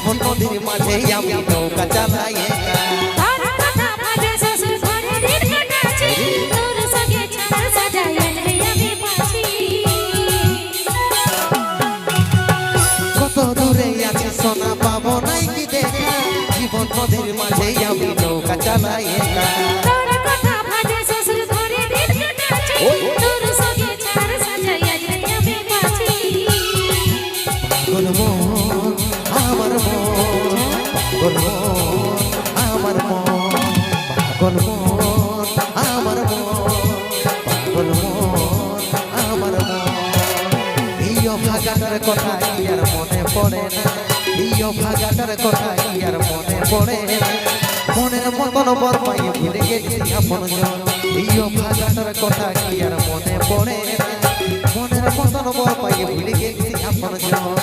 জীবন নদীর মাঝে আমি নৌকা চালাই একা। কত দূরে আছে সোনা পাবো নাই কি দেখা, জীবন নদীর মাঝে আমি নৌকা চালাই একা। পাগল মন আমার মন, পাগল মন আমার মন, পাগল মন আমার মন, পাগল মন আমার মন। এই অভাগাটার কথা কি আর মনে পড়ে না, এই অভাগাটার কথা কি আর মনে পড়ে না। মনের মতন বর পাইয়ে ভুলে গেছি আপন জন, এই অভাগাটার কথা কি আর মনে পড়ে না। মনের মতন বর পাইয়ে ভুলে গেছি আপন জন।